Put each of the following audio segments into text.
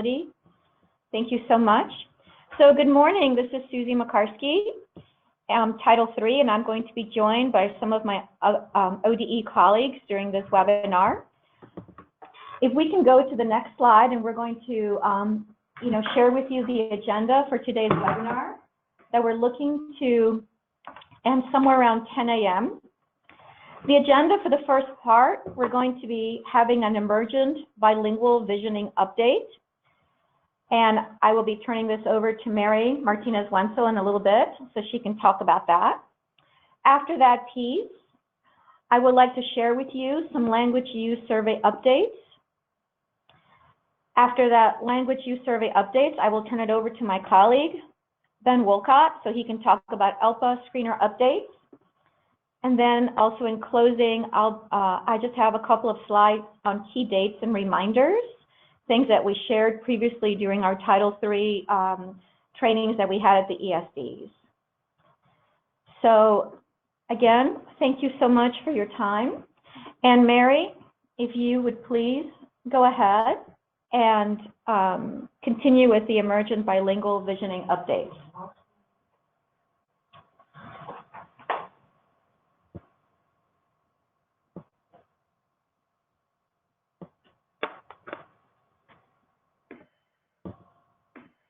Thank you so much. So good morning, this is Susie Makarski, Title III, and I'm going to be joined by some of my ODE colleagues during this webinar. If we can go to the next slide, and we're going to share with you the agenda for today's webinar that we're looking to end somewhere around 10 a.m. The agenda for the first part, we're going to be having an emergent bilingual visioning update. And I will be turning this over to Mary Martinez-Wenzel in a little bit so she can talk about that. After that piece, I would like to share with you some language use survey updates. After that language use survey updates, I will turn it over to my colleague, Ben Wolcott, so he can talk about ELPA screener updates. And then also in closing, I just have a couple of slides on key dates and reminders, things that we shared previously during our Title III trainings that we had at the ESDs. So again, thank you so much for your time. And Mary, if you would please go ahead and continue with the emergent bilingual visioning updates.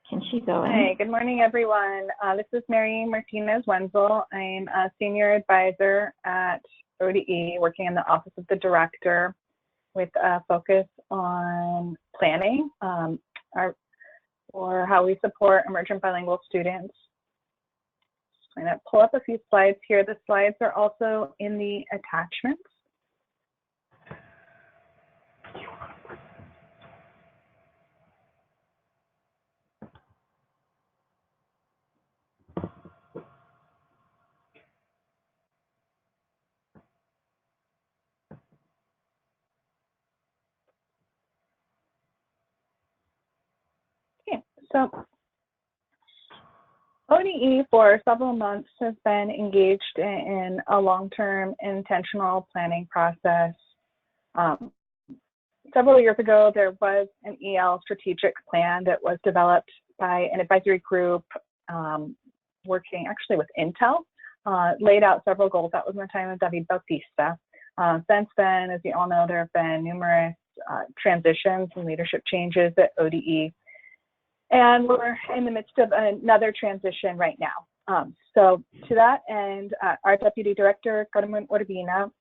Can she go in? Hey, good morning, everyone. This is Mary Martinez-Wenzel. I'm a senior advisor at ODE, working in the Office of the Director with a focus on planning for how we support emergent bilingual students. Just going to pull up a few slides here. The slides are also in the attachments. So ODE for several months has been engaged in a long-term intentional planning process. Several years ago, there was an EL strategic plan that was developed by an advisory group working actually with Intel, laid out several goals. That was in the time of David Bautista. Since then, as you all know, there have been numerous transitions and leadership changes at ODE. And we're in the midst of another transition right now. So to that end, our Deputy Director, Carmen Urbina,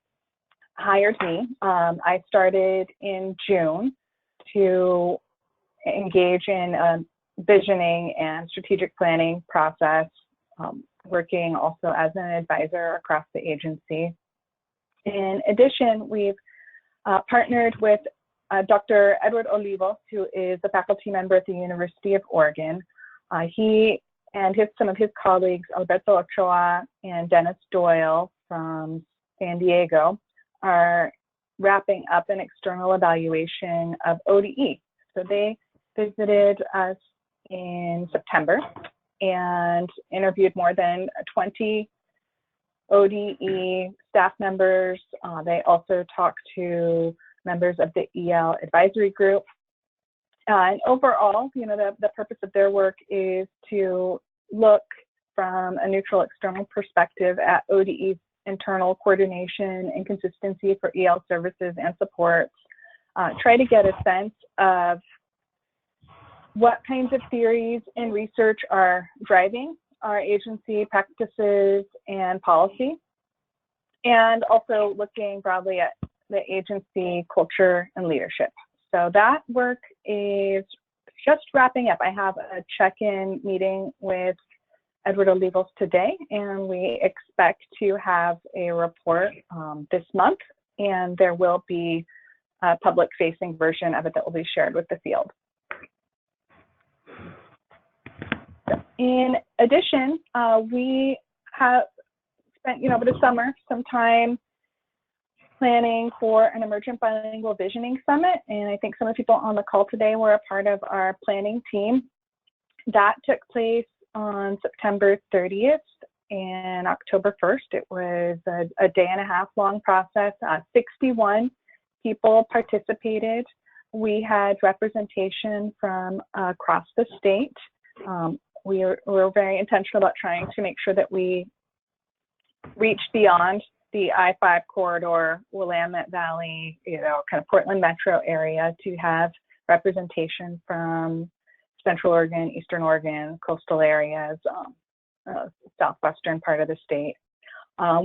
hired me. I started in June to engage in a visioning and strategic planning process, working also as an advisor across the agency. In addition, we've partnered with Dr. Edward Olivos, who is a faculty member at the University of Oregon. He and some of his colleagues, Alberto Ochoa and Dennis Doyle from San Diego, are wrapping up an external evaluation of ODE. So they visited us in September and interviewed more than 20 ODE staff members. They also talked to members of the EL advisory group. And overall, the purpose of their work is to look from a neutral external perspective at ODE's internal coordination and consistency for EL services and supports, try to get a sense of what kinds of theories and research are driving our agency practices and policy, and also looking broadly at the agency culture and leadership. So that work is just wrapping up. I have a check-in meeting with Edward Olivos today, and we expect to have a report this month, and there will be a public-facing version of it that will be shared with the field. In addition, we have spent over the summer some time planning for an emergent bilingual visioning summit, and I think some of the people on the call today were a part of our planning team. That took place on September 30th and October 1st. It was a day and a half long process. 61 people participated. we had representation from across the state. We were very intentional about trying to make sure that we reach beyond the I-5 corridor, Willamette Valley, kind of Portland metro area, to have representation from Central Oregon, Eastern Oregon, coastal areas, southwestern part of the state.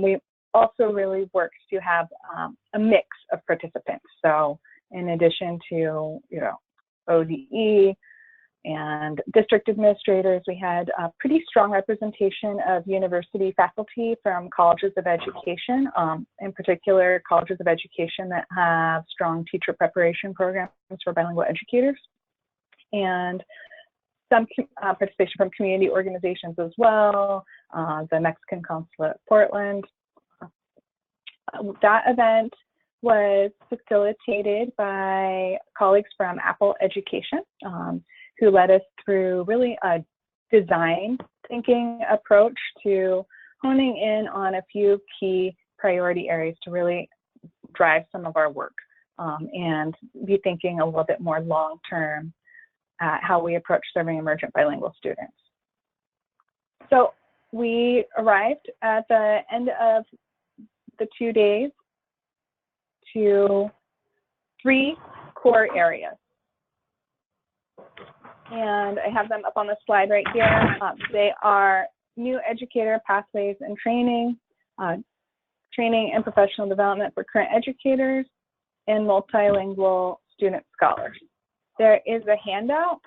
We also really worked to have a mix of participants. So in addition to, ODE and district administrators, we had a pretty strong representation of university faculty from colleges of education, in particular colleges of education that have strong teacher preparation programs for bilingual educators, and some participation from community organizations as well, the Mexican Consulate at Portland. That event was facilitated by colleagues from Apple Education, who led us through really a design thinking approach to honing in on a few key priority areas to really drive some of our work, and be thinking a little bit more long-term at how we approach serving emergent bilingual students. So we arrived at the end of the 2 days to 3 core areas. And I have them up on the slide right here. They are new educator pathways and training, training and professional development for current educators, and multilingual student scholars. There is a handout.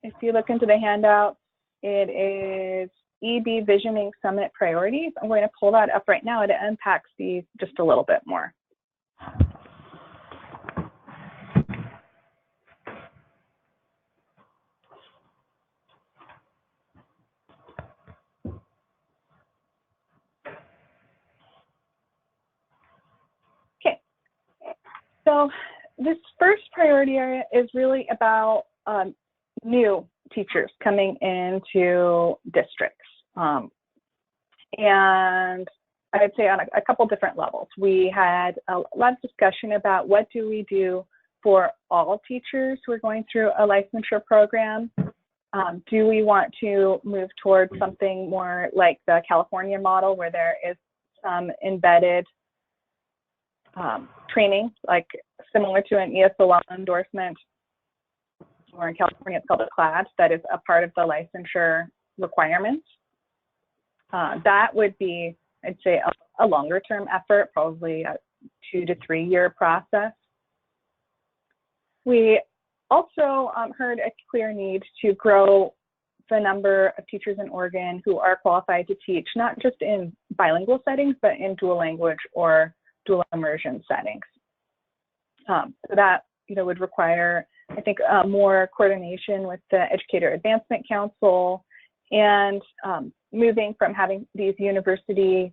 If you look into the handout, it is EB Visioning Summit Priorities. I'm going to pull that up right now. It unpacks these just a little bit more. Okay, so this first priority area is really about new teachers coming into districts. And I'd say on a couple different levels. We had a lot of discussion about what do we do for all teachers who are going through a licensure program. Do we want to move towards something more like the California model, where there is some embedded training, like similar to an ESOL endorsement, or in California it's called a CLAD, that is a part of the licensure requirements? That would be, I'd say, a longer term effort, probably a 2 to 3 year process. We also heard a clear need to grow the number of teachers in Oregon who are qualified to teach, not just in bilingual settings, but in dual language or dual immersion settings. So that would require, I think, more coordination with the Educator Advancement Council, and moving from having these university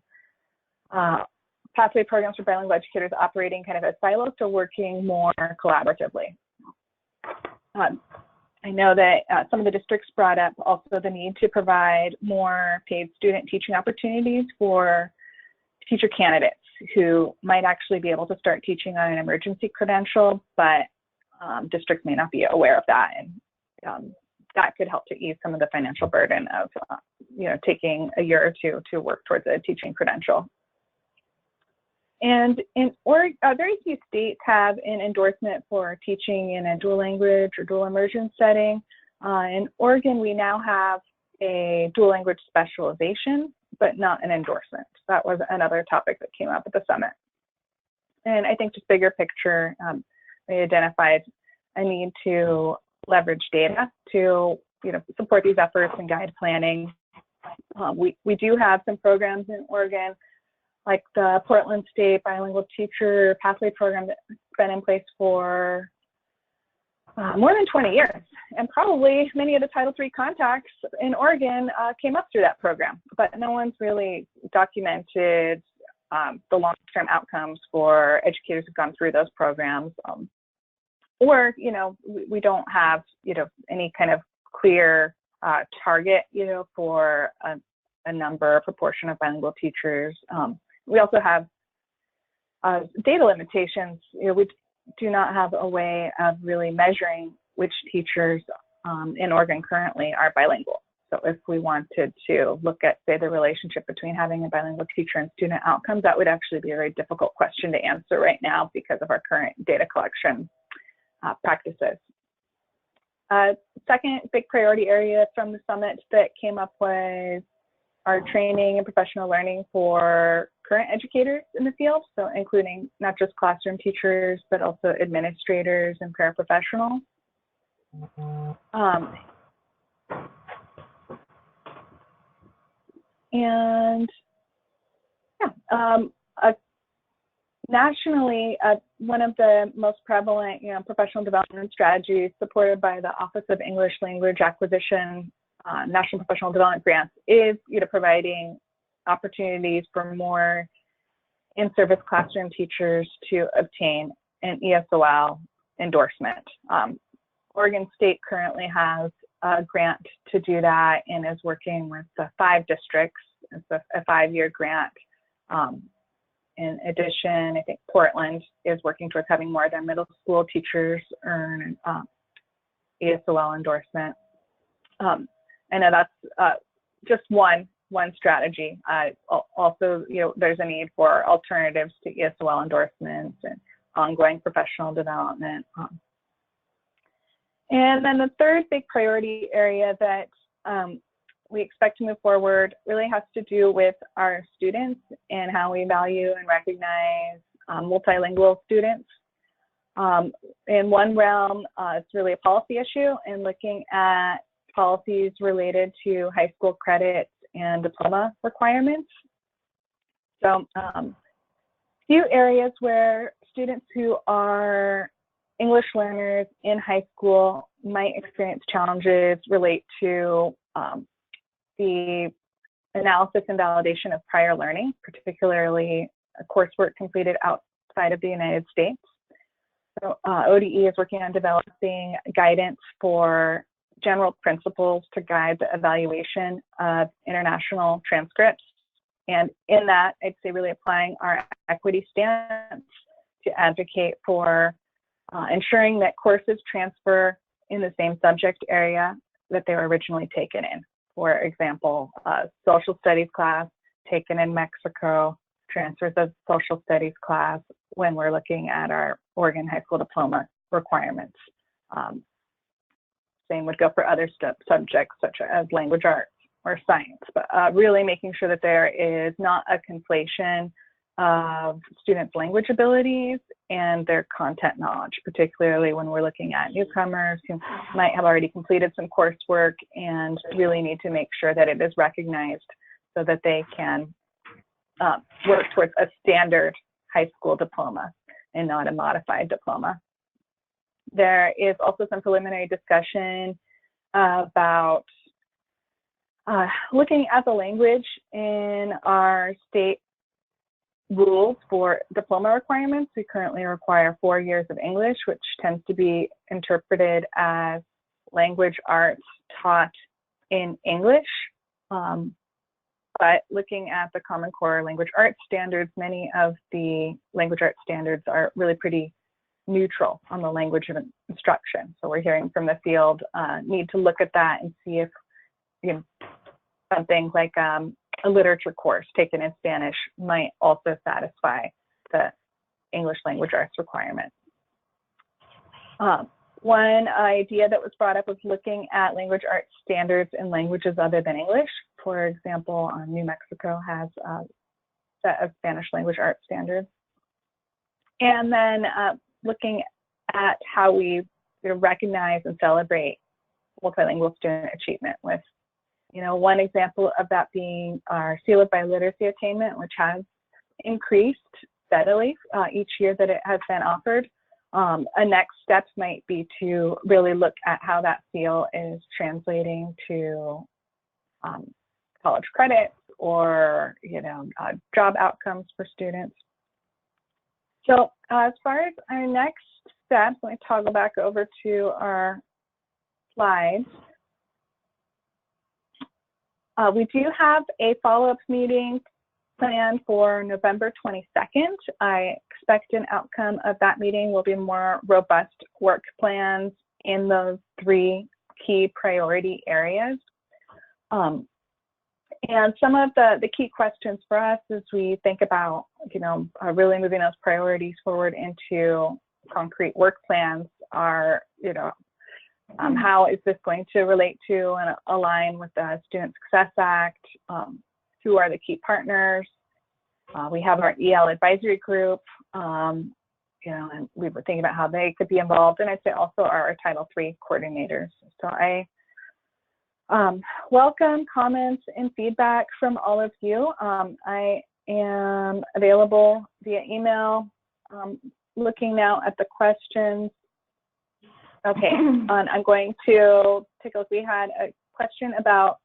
pathway programs for bilingual educators operating kind of as silos to working more collaboratively. I know that some of the districts brought up also the need to provide more paid student teaching opportunities for teacher candidates who might actually be able to start teaching on an emergency credential, but districts may not be aware of that, and that could help to ease some of the financial burden of taking a year or two to work towards a teaching credential. And in Oregon, very few states have an endorsement for teaching in a dual language or dual immersion setting. In Oregon, we now have a dual language specialization, but not an endorsement. That was another topic that came up at the summit. And I think just bigger picture, we identified a need to leverage data to support these efforts and guide planning. We do have some programs in Oregon, like the Portland State Bilingual Teacher Pathway Program, that's been in place for more than 20 years. And probably many of the Title III contacts in Oregon came up through that program, but no one's really documented the long-term outcomes for educators who've gone through those programs. Or, we don't have, any kind of clear target, for a number, a proportion of bilingual teachers. We also have data limitations. do not have a way of really measuring which teachers in Oregon currently are bilingual. So if we wanted to look at, say, the relationship between having a bilingual teacher and student outcomes, that would actually be a very difficult question to answer right now because of our current data collection practices. Second big priority area from the summit that came up was our training and professional learning for current educators in the field, so including not just classroom teachers, but also administrators and paraprofessionals. Nationally, one of the most prevalent, professional development strategies supported by the Office of English Language Acquisition National Professional Development Grants is providing opportunities for more in-service classroom teachers to obtain an ESOL endorsement. Oregon State currently has a grant to do that and is working with the 5 districts. It's a 5-year grant. In addition, I think Portland is working towards having more of their middle school teachers earn ESOL endorsement. I know that's just one strategy. Also, there's a need for alternatives to ESOL endorsements and ongoing professional development. And then the third big priority area that we expect to move forward really has to do with our students and how we value and recognize multilingual students. In one realm, it's really a policy issue and looking at policies related to high school credits and diploma requirements. So few areas where students who are English learners in high school might experience challenges relate to the analysis and validation of prior learning, particularly coursework completed outside of the United States. So ODE is working on developing guidance for general principles to guide the evaluation of international transcripts. And in that, I'd say really applying our equity stance to advocate for ensuring that courses transfer in the same subject area that they were originally taken in. For example, social studies class taken in Mexico transfers of social studies class when we're looking at our Oregon high school diploma requirements. Same would go for other subjects such as language arts or science, but really making sure that there is not a conflation of students' language abilities and their content knowledge, particularly when we're looking at newcomers who might have already completed some coursework and really need to make sure that it is recognized so that they can work towards a standard high school diploma and not a modified diploma. There is also some preliminary discussion about looking at the language in our state rules for diploma requirements. We currently require 4 years of English, which tends to be interpreted as language arts taught in English. But looking at the Common Core language arts standards, many of the language arts standards are really pretty neutral on the language of instruction. So we're hearing from the field need to look at that and see if something like a literature course taken in Spanish might also satisfy the English language arts requirement. One idea that was brought up was looking at language arts standards in languages other than English. For example, New Mexico has a set of Spanish language arts standards. And then looking at how we recognize and celebrate multilingual student achievement with, one example of that being our Seal of Biliteracy Attainment, which has increased steadily each year that it has been offered. A next step might be to really look at how that seal is translating to college credits or job outcomes for students. So as far as our next steps, let me toggle back over to our slides. We do have a follow-up meeting planned for November 22nd. I expect an outcome of that meeting will be more robust work plans in those 3 key priority areas. And some of the key questions for us as we think about, really moving those priorities forward into concrete work plans are, how is this going to relate to and align with the Student Success Act? Who are the key partners? We have our EL advisory group, and we were thinking about how they could be involved, and I'd say also our Title III coordinators. So I welcome comments and feedback from all of you. I am available via email. Looking now at the questions. Okay, I'm going to take a look. We had a question about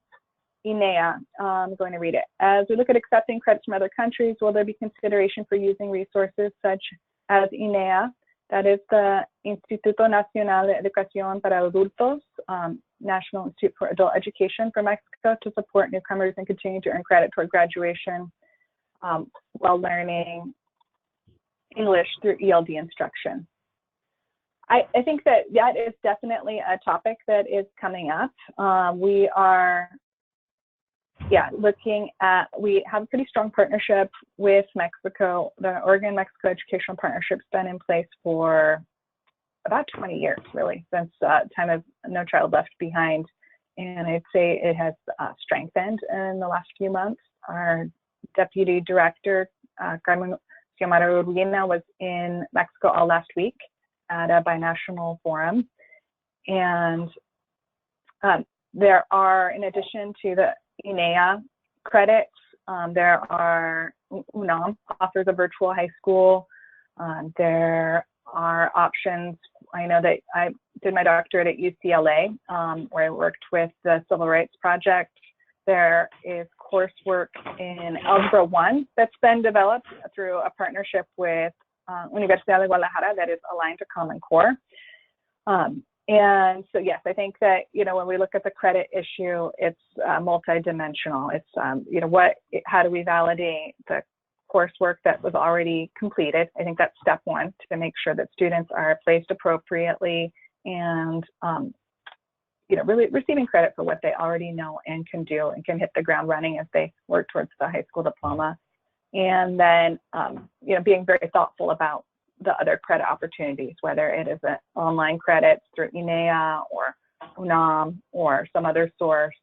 INEA. I'm going to read it. As we look at accepting credits from other countries, will there be consideration for using resources such as INEA, that is the Instituto Nacional de Educación para Adultos, National Institute for Adult Education for Mexico, to support newcomers and continue to earn credit toward graduation while learning English through ELD instruction? I think that is definitely a topic that is coming up. We are looking at, we have a pretty strong partnership with Mexico. The Oregon-Mexico Educational Partnership's been in place for about 20 years, really, since time of No Child Left Behind. And I'd say it has strengthened in the last few months. Our deputy director, Carmen Xiomara Urbina, was in Mexico all last week at a binational forum. And there are, in addition to the INEA credits, there are UNAM offers a virtual high school. There are options. I know that I did my doctorate at UCLA, where I worked with the Civil Rights Project. There is coursework in Algebra 1 that's been developed through a partnership with Universidad de Guadalajara that is aligned to Common Core. And so, yes, I think that, when we look at the credit issue, it's multidimensional. It's, how do we validate the coursework that was already completed? I think that's step one, to make sure that students are placed appropriately and, really receiving credit for what they already know and can do and can hit the ground running as they work towards the high school diploma. And then, being very thoughtful about the other credit opportunities, whether it is an online credits through INEA or UNAM or some other source.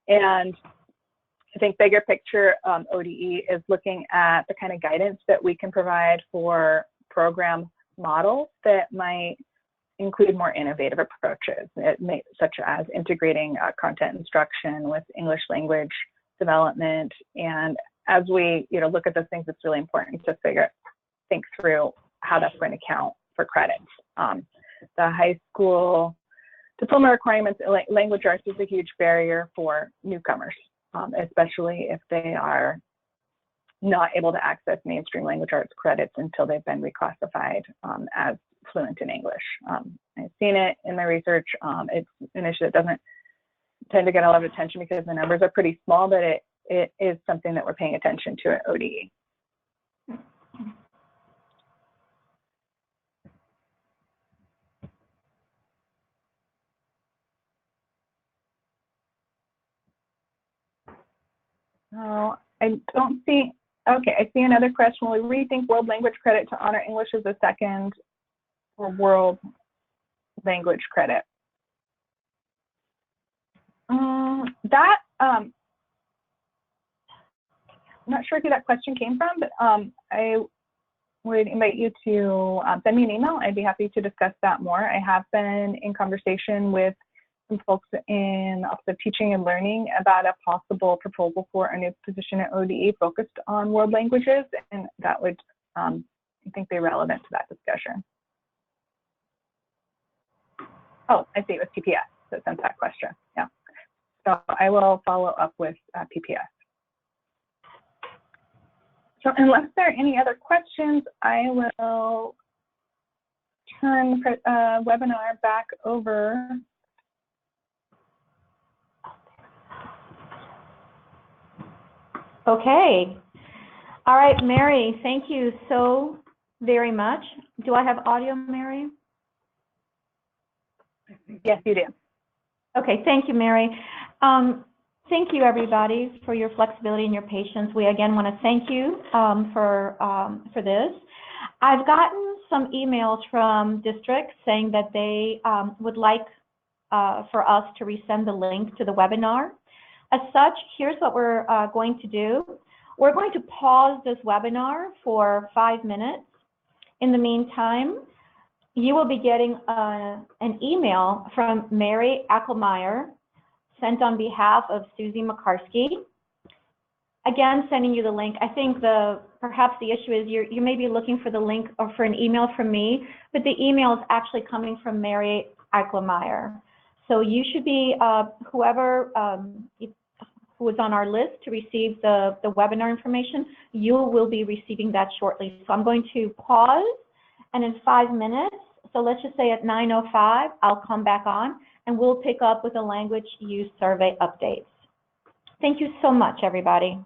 And I think bigger picture, ODE is looking at the kind of guidance that we can provide for program models that might include more innovative approaches, such as integrating content instruction with English language development. And as we look at those things, it's really important to think through how that's going to count for credits. The high school diploma requirements, language arts is a huge barrier for newcomers, especially if they are not able to access mainstream language arts credits until they've been reclassified as fluent in English. I've seen it in my research. It's an issue that doesn't tend to get a lot of attention because the numbers are pretty small, but it is something that we're paying attention to at ODE. I don't see, okay, I see another question. Will we rethink world language credit to honor English as a second or world language credit? I'm not sure who that question came from, but I would invite you to send me an email. I'd be happy to discuss that more. I have been in conversation with some folks in Office of Teaching and Learning about a possible proposal for a new position at ODE focused on world languages, and that would, I think, be relevant to that discussion. Oh, I see it was PPS that sent that question. Yeah. So I will follow up with PPS. So unless there are any other questions, I will turn the webinar back over. Okay. All right, Mary, thank you so very much. Do I have audio, Mary? Yes, you do. Okay, thank you, Mary. Thank you, everybody, for your flexibility and your patience. We again want to thank you for this. I've gotten some emails from districts saying that they would like for us to resend the link to the webinar. As such, here's what we're going to do. We're going to pause this webinar for 5 minutes. In the meantime, you will be getting an email from Mary Ackelmeyer, sent on behalf of Susie Makarsky. Again, sending you the link. I think perhaps the issue is you may be looking for the link or for an email from me, but the email is actually coming from Mary Ackelmeyer. So you should be, whoever who is on our list to receive the webinar information, you will be receiving that shortly. So I'm going to pause, and in 5 minutes, so let's just say at 9:05, I'll come back on, and we'll pick up with the language use survey updates. Thank you so much, everybody.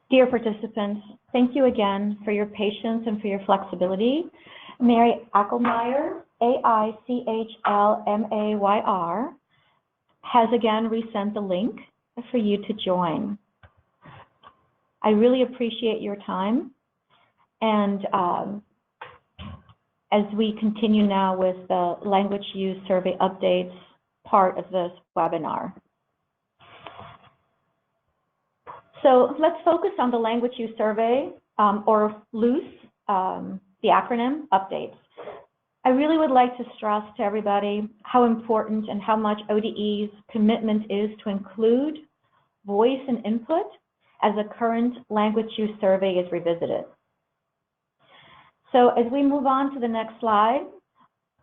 Dear participants, thank you again for your patience and for your flexibility. Mary Achelmayr, A-I-C-H-L-M-A-Y-R, has again resent the link for you to join. I really appreciate your time, and as we continue now with the language use survey updates part of this webinar. So let's focus on the language use survey, or LUSE, the acronym updates. I really would like to stress to everybody how important and how much ODE's commitment is to include voice and input as the current language use survey is revisited. So as we move on to the next slide,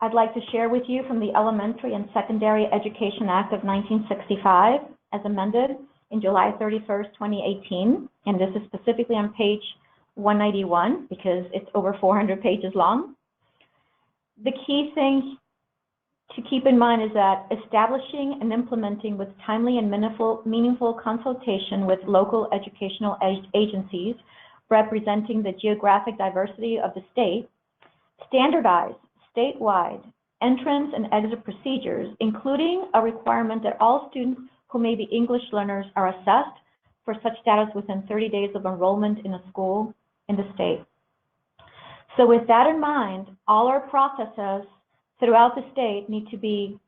I'd like to share with you from the Elementary and Secondary Education Act of 1965, as amended in July 31st, 2018, and this is specifically on page 191 because it's over 400 pages long. The key thing to keep in mind is that establishing and implementing with timely and meaningful consultation with local educational agencies representing the geographic diversity of the state, standardized statewide entrance and exit procedures, including a requirement that all students who may be English learners are assessed for such status within 30 days of enrollment in a school in the state. So with that in mind, all our processes throughout the state need to be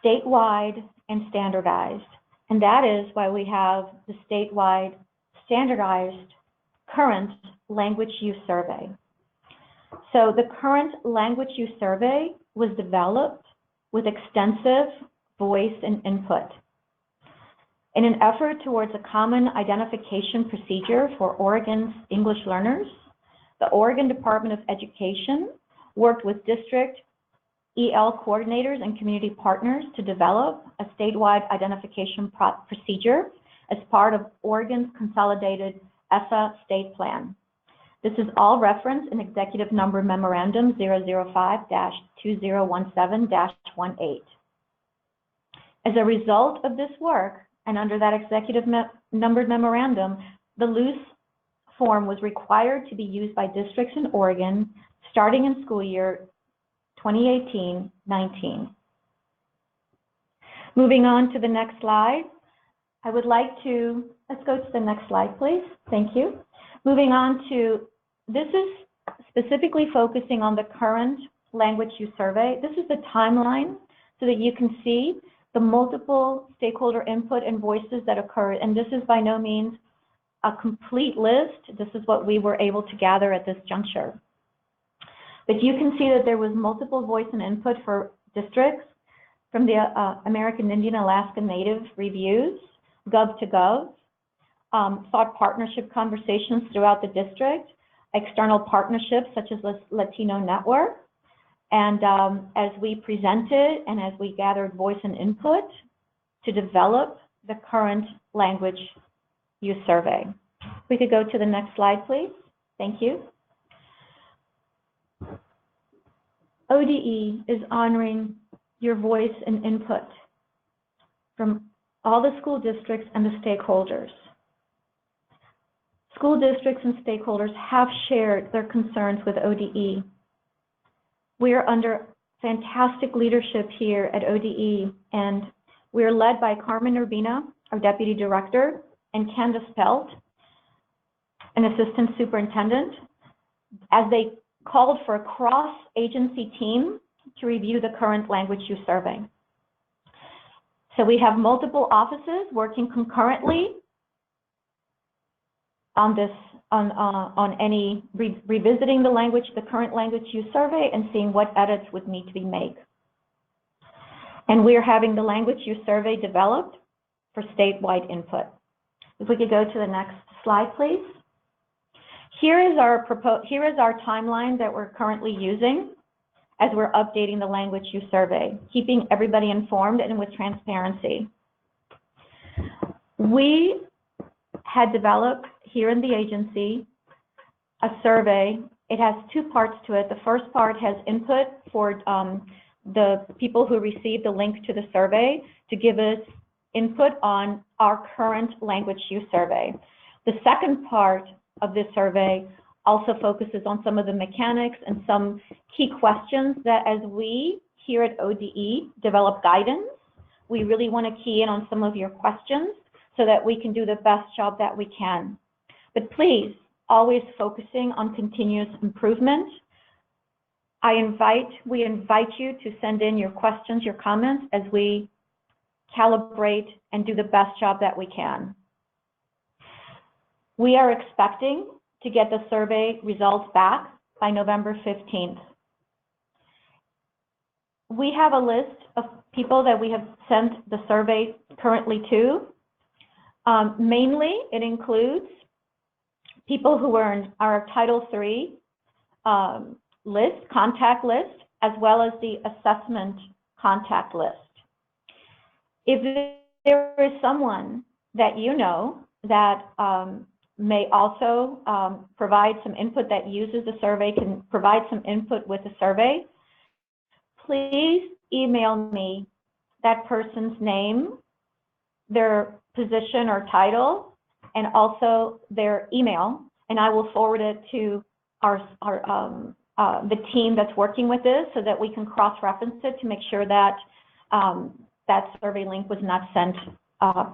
statewide and standardized. And that is why we have the statewide standardized current language use survey. So the current language use survey was developed with extensive voice and input. In an effort towards a common identification procedure for Oregon's English learners, the Oregon Department of Education worked with district EL coordinators and community partners to develop a statewide identification procedure as part of Oregon's consolidated ESSA state plan. This is all referenced in Executive Number Memorandum 005-2017-18. As a result of this work, and under that Executive Numbered Memorandum, the LUSE form was required to be used by districts in Oregon starting in school year 2018-19. Moving on to the next slide, I would like to, let's go to the next slide, please. Thank you. Moving on to, this is specifically focusing on the current language use survey. This is the timeline so that you can see the multiple stakeholder input and voices that occurred. And this is by no means a complete list. This is what we were able to gather at this juncture. But you can see that there was multiple voice and input for districts from the American Indian Alaska Native reviews, Gov to Gov, thought partnership conversations throughout the district, external partnerships such as Latino Network, and as we presented and as we gathered voice and input to develop the current language use survey. We could go to the next slide, please. Thank you. ODE is honoring your voice and input from all the school districts and the stakeholders. School districts and stakeholders have shared their concerns with ODE. We are under fantastic leadership here at ODE, and we are led by Carmen Urbina, our Deputy Director, and Candace Pelt, an Assistant Superintendent, as they called for a cross-agency team to review the current language use survey. So we have multiple offices working concurrently on this, on any revisiting the current language use survey and seeing what edits would need to be made. And we are having the language use survey developed for statewide input. If we could go to the next slide, please. Here is our timeline that we're currently using as we're updating the language use survey, keeping everybody informed and with transparency. We had developed here in the agency a survey. It has two parts to it. The first part has input for the people who received the link to the survey to give us input on our current language use survey. The second part of this survey also focuses on some of the mechanics and some key questions that, as we here at ODE develop guidance, we really want to key in on some of your questions so that we can do the best job that we can. But please, always focusing on continuous improvement. We invite you to send in your questions, your comments, as we calibrate and do the best job that we can. We are expecting to get the survey results back by November 15th. We have a list of people that we have sent the survey currently to. Mainly, it includes people who are in our Title III contact list, as well as the assessment contact list. If there is someone that you know that may also provide some input, that uses the survey, can provide some input with the survey, please email me that person's name, their position or title, and also their email, and I will forward it to the team that's working with this so that we can cross-reference it to make sure that that survey link was not sent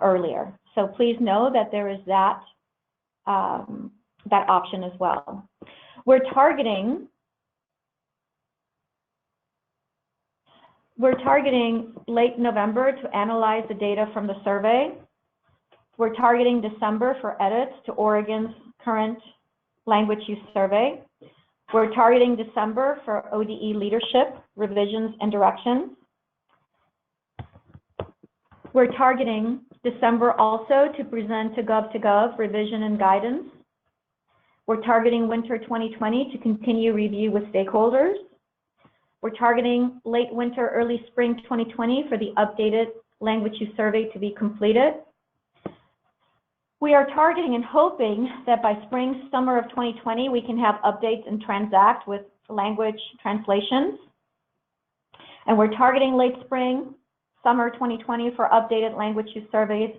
earlier. So please know that there is that option as well. We're targeting late November to analyze the data from the survey. We're targeting December for edits to Oregon's current language use survey. We're targeting December for ODE leadership, revisions, and directions. We're targeting December also to present to Gov2Gov revision and guidance. We're targeting winter 2020 to continue review with stakeholders. We're targeting late winter, early spring 2020 for the updated language use survey to be completed. We are targeting and hoping that by spring, summer of 2020, we can have updates and transact with language translations. And we're targeting late spring, summer 2020 for updated language use surveys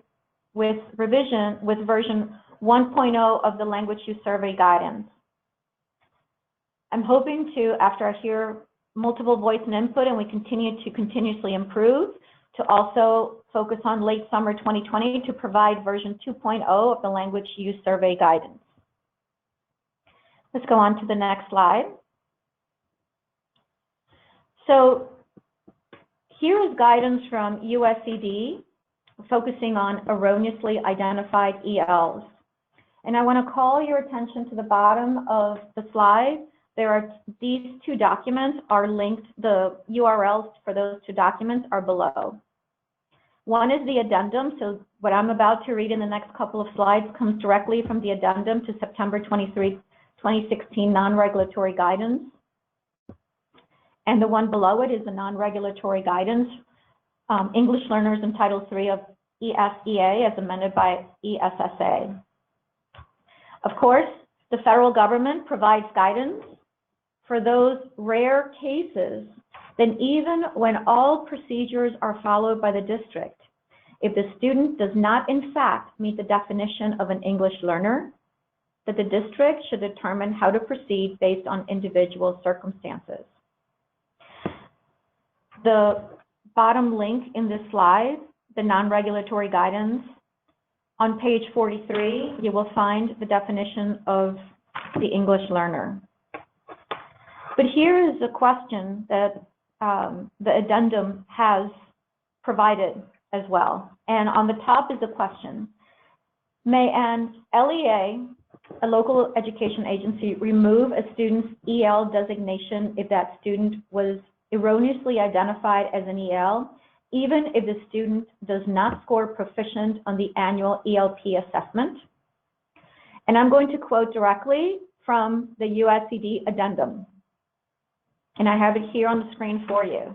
with revision with version 1.0 of the language use survey guidance. I'm hoping to, after I hear multiple voice and input and we continue to continuously improve, to also focus on late summer 2020 to provide version 2.0 of the language use survey guidance. Let's go on to the next slide. So here is guidance from USCD focusing on erroneously identified ELs. And I want to call your attention to the bottom of the slide. These two documents are linked. The URLs for those two documents are below. One is the addendum. So what I'm about to read in the next couple of slides comes directly from the addendum to September 23, 2016 non-regulatory guidance. And the one below it is the non-regulatory guidance, English learners in Title III of ESEA as amended by ESSA. Of course, the federal government provides guidance for those rare cases, then even when all procedures are followed by the district, if the student does not in fact meet the definition of an English learner, that the district should determine how to proceed based on individual circumstances. The bottom link in this slide, the non-regulatory guidance, on page 43, you will find the definition of the English learner. But here is a question that the addendum has provided as well. And on the top is the question: may an LEA, a local education agency, remove a student's EL designation if that student was erroneously identified as an EL, even if the student does not score proficient on the annual ELP assessment? And I'm going to quote directly from the USCD addendum. And I have it here on the screen for you.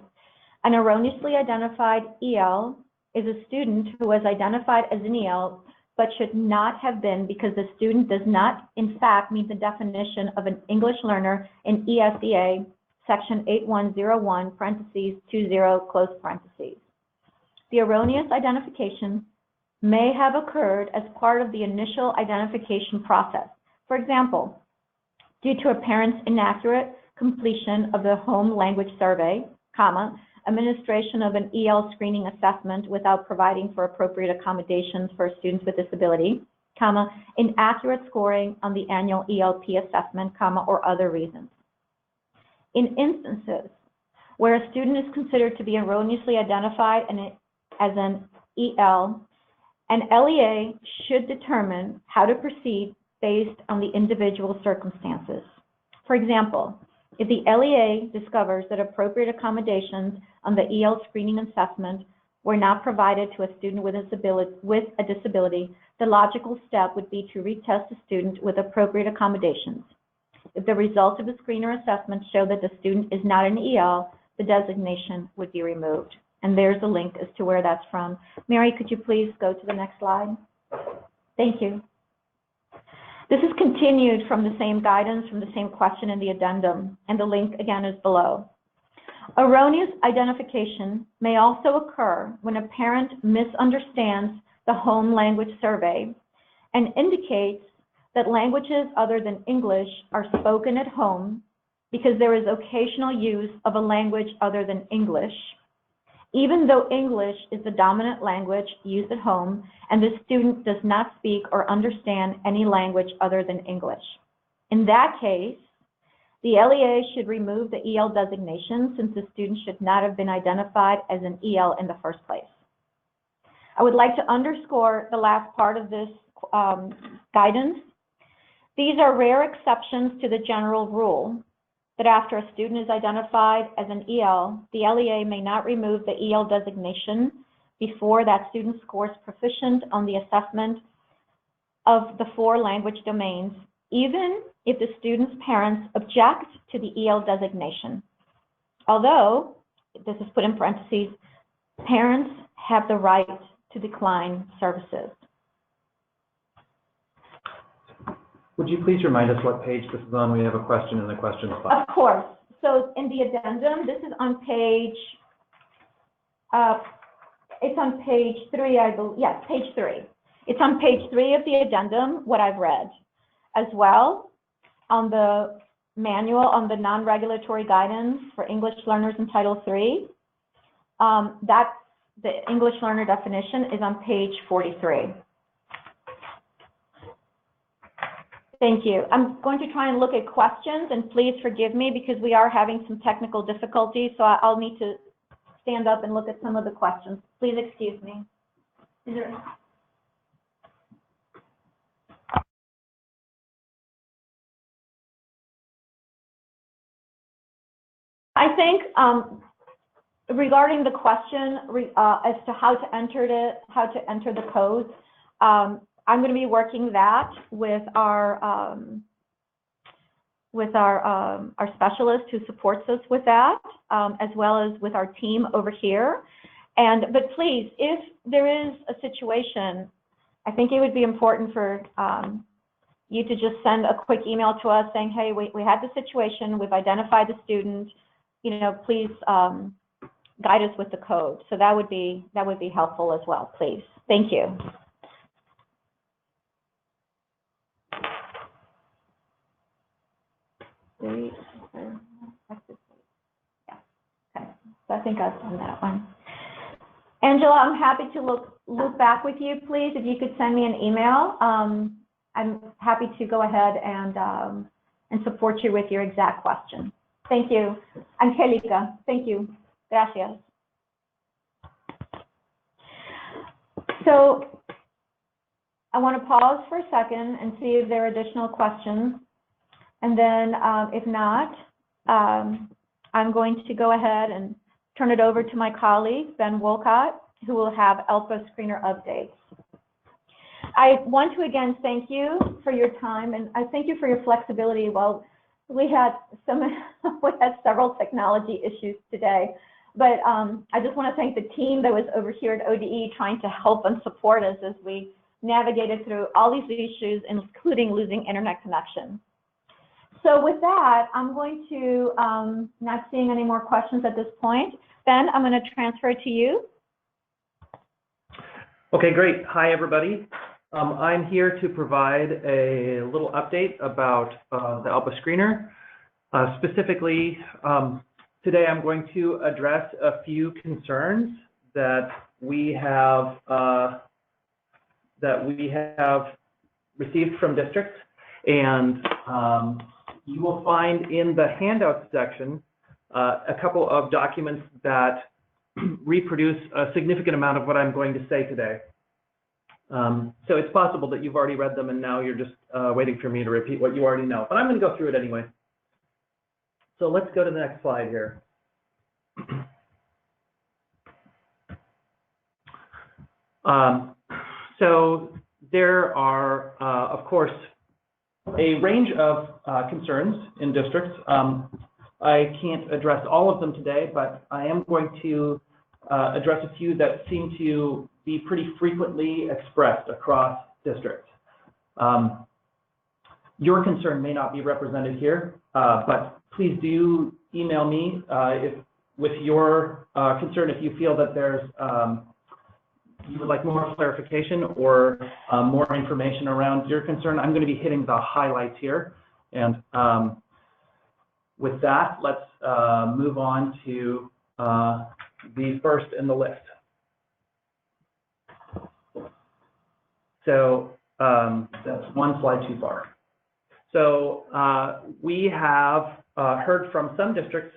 An erroneously identified EL is a student who was identified as an EL but should not have been because the student does not in fact meet the definition of an English learner in ESEA section 8101 parentheses 20 close parentheses. The erroneous identification may have occurred as part of the initial identification process. For example, due to a parent's inaccurate completion of the home language survey, comma, administration of an EL screening assessment without providing for appropriate accommodations for students with disability, comma, inaccurate scoring on the annual ELP assessment, comma, or other reasons. In instances where a student is considered to be erroneously identified as an EL, an LEA should determine how to proceed based on the individual circumstances. For example, if the LEA discovers that appropriate accommodations on the EL screening assessment were not provided to a student with a disability, the logical step would be to retest the student with appropriate accommodations. If the results of the screener assessment show that the student is not an EL, the designation would be removed. And there's a link as to where that's from. Mary, could you please go to the next slide? Thank you. This is continued from the same guidance, from the same question in the addendum, and the link again is below. Erroneous identification may also occur when a parent misunderstands the home language survey and indicates that languages other than English are spoken at home because there is occasional use of a language other than English, even though English is the dominant language used at home and the student does not speak or understand any language other than English. In that case, the LEA should remove the EL designation since the student should not have been identified as an EL in the first place. I would like to underscore the last part of this guidance. These are rare exceptions to the general rule that after a student is identified as an EL, the LEA may not remove the EL designation before that student scores proficient on the assessment of the 4 language domains, even if the student's parents object to the EL designation. Although, this is put in parentheses, parents have the right to decline services. Would you please remind us what page this is on? We have a question in the questions box. Of course. So in the addendum, this is on page, it's on page 3, I believe. Yes, page 3. It's on page 3 of the addendum, what I've read. As well, on the manual, on the non-regulatory guidance for English learners in Title III, that's the English learner definition is on page 43. Thank you. I'm going to try and look at questions, and please forgive me because we are having some technical difficulties, so I'll need to stand up and look at some of the questions. Please excuse me. Is there... I think regarding the question as to how to enter the code, I'm going to be working that with our specialist who supports us with that, as well as with our team over here. But please, if there is a situation, I think it would be important for you to just send a quick email to us saying, hey, we had the situation, we've identified the student, you know, please guide us with the code. So that would be helpful as well, please. Thank you. Yeah. Okay. So I think I've done that one. Angela, I'm happy to loop back with you, please. If you could send me an email, I'm happy to go ahead and support you with your exact question. Thank you. Angelica, thank you. Gracias. So I want to pause for a second and see if there are additional questions. And then if not, I'm going to go ahead and turn it over to my colleague, Ben Wolcott, who will have ELPA screener updates. I want to again thank you for your time, and I thank you for your flexibility. Well, we had several technology issues today, but I just want to thank the team that was over here at ODE trying to help and support us as we navigated through all these issues, including losing internet connection. So with that, I'm going to, not seeing any more questions at this point. Ben, I'm going to transfer it to you. Okay, great. Hi, everybody. I'm here to provide a little update about the ALPA screener. Specifically, today I'm going to address a few concerns that we have received from districts, and you will find in the handout section a couple of documents that reproduce a significant amount of what I'm going to say today. So it's possible that you've already read them and now you're just waiting for me to repeat what you already know, but I'm going to go through it anyway. So let's go to the next slide here. So there are, of course, a range of concerns in districts. I can't address all of them today, but I am going to address a few that seem to be pretty frequently expressed across districts. Your concern may not be represented here, but please do email me with your concern if you feel that there's you would like more clarification or more information around your concern. I'm going to be hitting the highlights here, and with that, let's move on to the first in the list. So that's one slide too far. So we have heard from some districts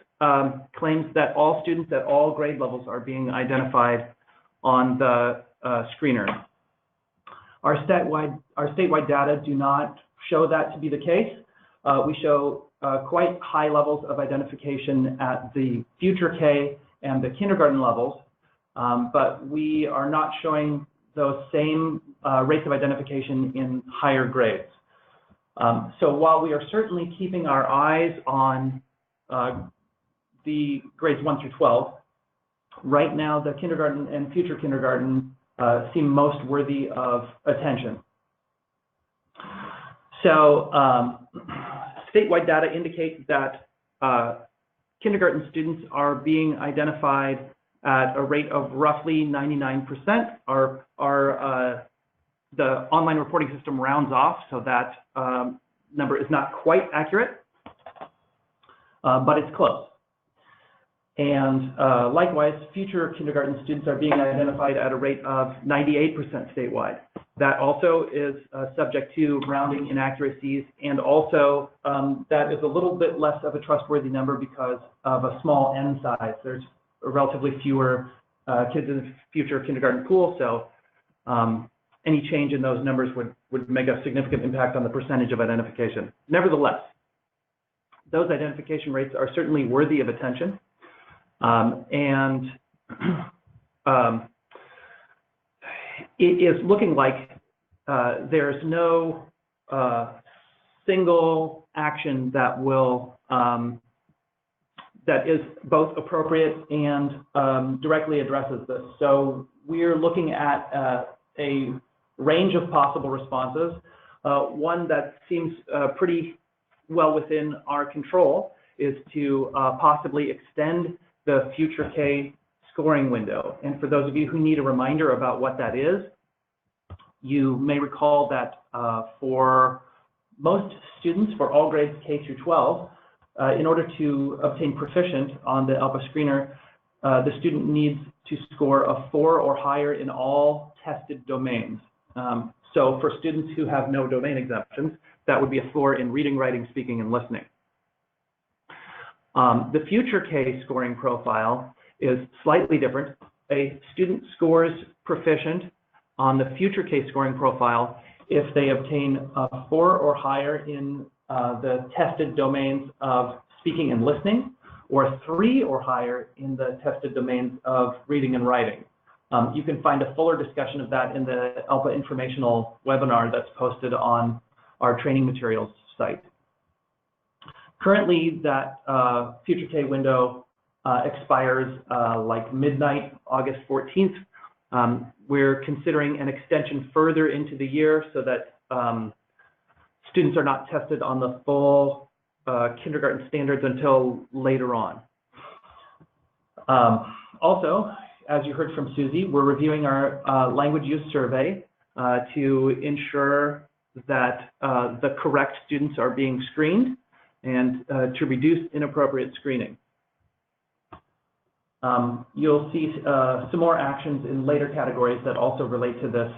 claims that all students at all grade levels are being identified on the screener. Our statewide data do not show that to be the case. We show quite high levels of identification at the future K and the kindergarten levels, but we are not showing those same rates of identification in higher grades. So while we are certainly keeping our eyes on the grades 1 through 12, right now the kindergarten and future kindergarten seem most worthy of attention. So statewide data indicates that kindergarten students are being identified at a rate of roughly 99%. The online reporting system rounds off, so that number is not quite accurate, but it's close. And likewise, future kindergarten students are being identified at a rate of 98% statewide. That also is subject to rounding inaccuracies, and also that is a little bit less of a trustworthy number because of a small n size. There's relatively fewer kids in the future kindergarten pool, so any change in those numbers would make a significant impact on the percentage of identification. Nevertheless, those identification rates are certainly worthy of attention. And it is looking like there's no single action that will that is both appropriate and directly addresses this. So we're looking at a range of possible responses. One that seems pretty well within our control is to possibly extend the future K scoring window. And for those of you who need a reminder about what that is, you may recall that for most students, for all grades K through 12, in order to obtain proficient on the ALPA screener, the student needs to score a 4 or higher in all tested domains. So for students who have no domain exemptions, that would be a 4 in reading, writing, speaking, and listening. The future K scoring profile is slightly different. A student scores proficient on the future K scoring profile if they obtain a 4 or higher in the tested domains of speaking and listening, or a 3 or higher in the tested domains of reading and writing. You can find a fuller discussion of that in the ALPA informational webinar that's posted on our training materials site. Currently, that future K window expires like midnight, August 14th. We're considering an extension further into the year so that students are not tested on the full kindergarten standards until later on. Also, as you heard from Susie, we're reviewing our language use survey to ensure that the correct students are being screened and to reduce inappropriate screening. You'll see some more actions in later categories that also relate to this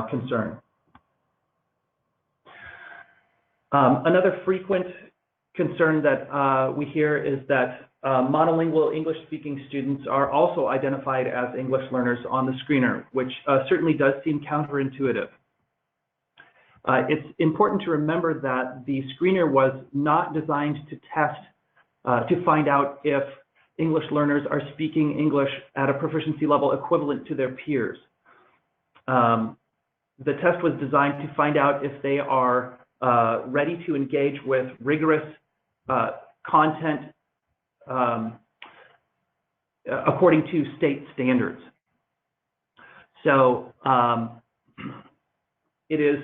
concern. Another frequent concern that we hear is that monolingual English-speaking students are also identified as English learners on the screener, which certainly does seem counterintuitive. It's important to remember that the screener was not designed to test, to find out if English learners are speaking English at a proficiency level equivalent to their peers. The test was designed to find out if they are ready to engage with rigorous content according to state standards. So it is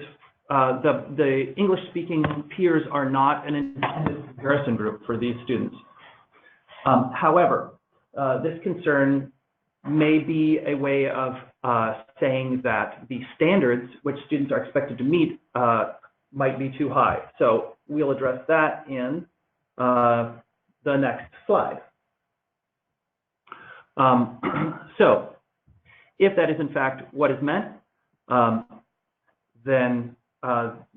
the English-speaking peers are not an intended comparison group for these students. However, this concern may be a way of saying that the standards which students are expected to meet might be too high. So we'll address that in the next slide. So if that is in fact what is meant, then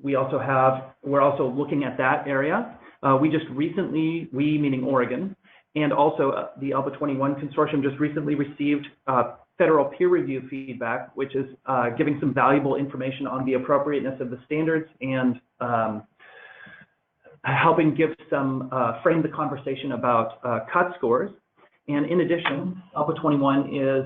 we're also looking at that area. We just recently, we meaning Oregon, and also the ALPA 21 consortium just recently received federal peer review feedback, which is giving some valuable information on the appropriateness of the standards and helping give some, frame the conversation about cut scores. And in addition, ALPA 21 is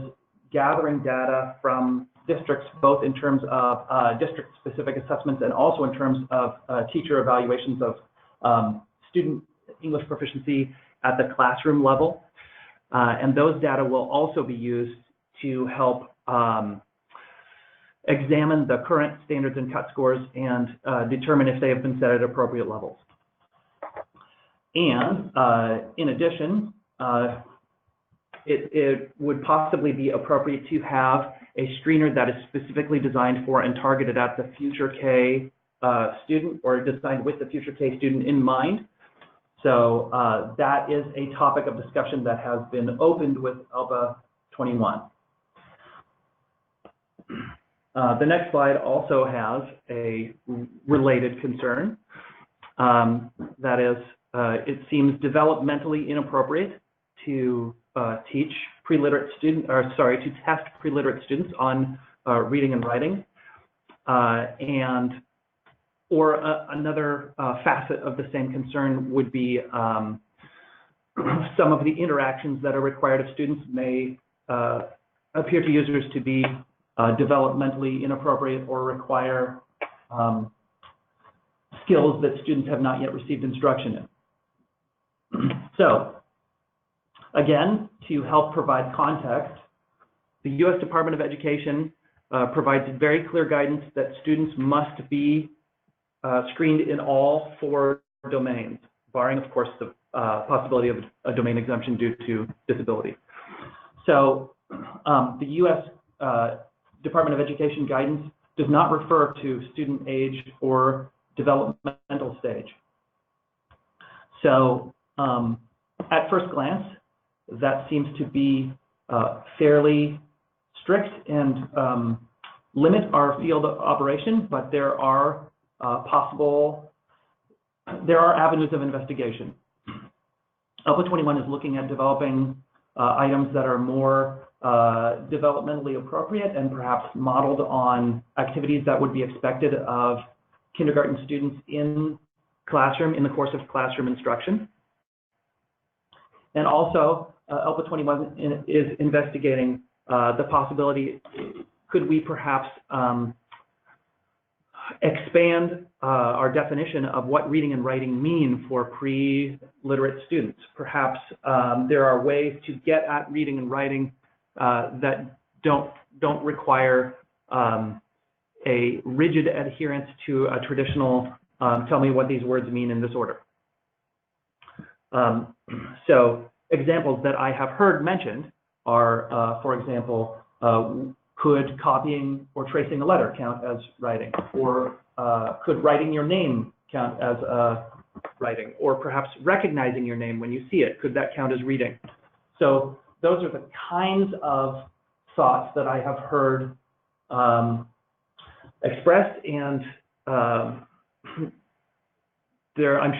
gathering data from districts, both in terms of district-specific assessments and also in terms of teacher evaluations of student English proficiency at the classroom level. And those data will also be used to help examine the current standards and cut scores and determine if they have been set at appropriate levels. And in addition, it would possibly be appropriate to have a screener that is specifically designed for and targeted at the future K student, or designed with the future K student in mind. So that is a topic of discussion that has been opened with ALPA 21. The next slide also has a related concern. That is, it seems developmentally inappropriate to teach pre-literate students, or sorry, to test pre-literate students on reading and writing. Or another facet of the same concern would be some of the interactions that are required of students may appear to users to be developmentally inappropriate or require skills that students have not yet received instruction in. So, again, to help provide context, the U.S. Department of Education provides very clear guidance that students must be screened in all 4 domains, barring, of course, the possibility of a domain exemption due to disability. So the U.S. Department of Education guidance does not refer to student age or developmental stage. So at first glance, that seems to be fairly strict and limit our field of operation, but there are avenues of investigation. ALPA 21 is looking at developing items that are more developmentally appropriate and perhaps modeled on activities that would be expected of kindergarten students in the course of classroom instruction. And also, ALPA 21 is investigating the possibility, could we perhaps expand our definition of what reading and writing mean for pre-literate students. Perhaps there are ways to get at reading and writing that don't require a rigid adherence to a traditional tell me what these words mean in this order. So examples that I have heard mentioned are, for example, could copying or tracing a letter count as writing? Or could writing your name count as writing? Or perhaps recognizing your name when you see it, could that count as reading? So those are the kinds of thoughts that I have heard expressed, and I'm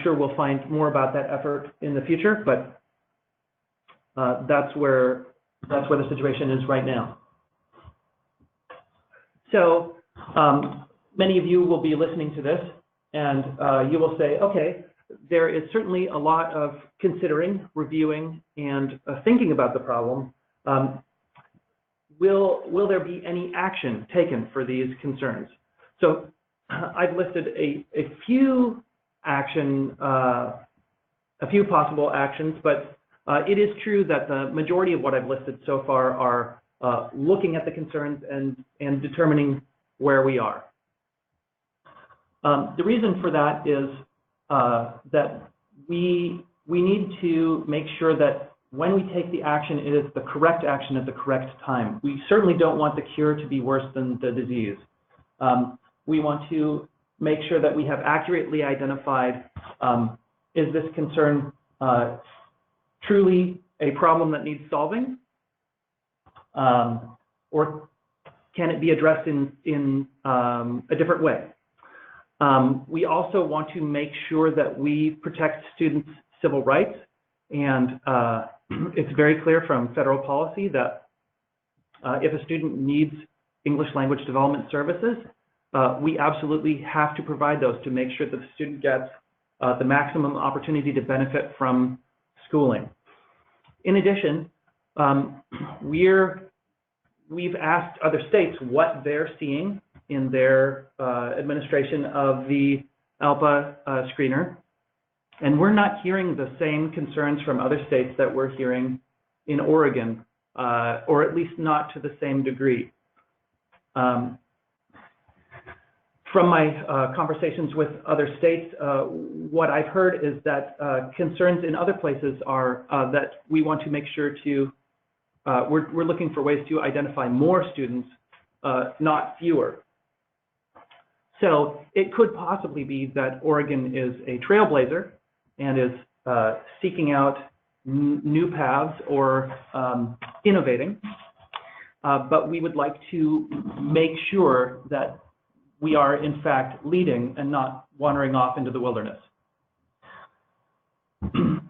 sure we'll find more about that effort in the future, but that's where the situation is right now. So many of you will be listening to this, and you will say, okay, there is certainly a lot of considering, reviewing, and thinking about the problem. Will there be any action taken for these concerns? So I've listed a few possible actions, but it is true that the majority of what I've listed so far are looking at the concerns and determining where we are. The reason for that is that we need to make sure that when we take the action, it is the correct action at the correct time. We certainly don't want the cure to be worse than the disease. We want to make sure that we have accurately identified, is this concern truly a problem that needs solving? Or can it be addressed in a different way? We also want to make sure that we protect students' civil rights, and it's very clear from federal policy that if a student needs English language development services, we absolutely have to provide those to make sure that the student gets the maximum opportunity to benefit from schooling. In addition, we've asked other states what they're seeing in their administration of the ALPA screener, and we're not hearing the same concerns from other states that we're hearing in Oregon, or at least not to the same degree. From my conversations with other states, what I've heard is that concerns in other places are that we want to make sure to, we're looking for ways to identify more students, not fewer. So it could possibly be that Oregon is a trailblazer and is seeking out new paths or innovating, but we would like to make sure that we are in fact leading and not wandering off into the wilderness.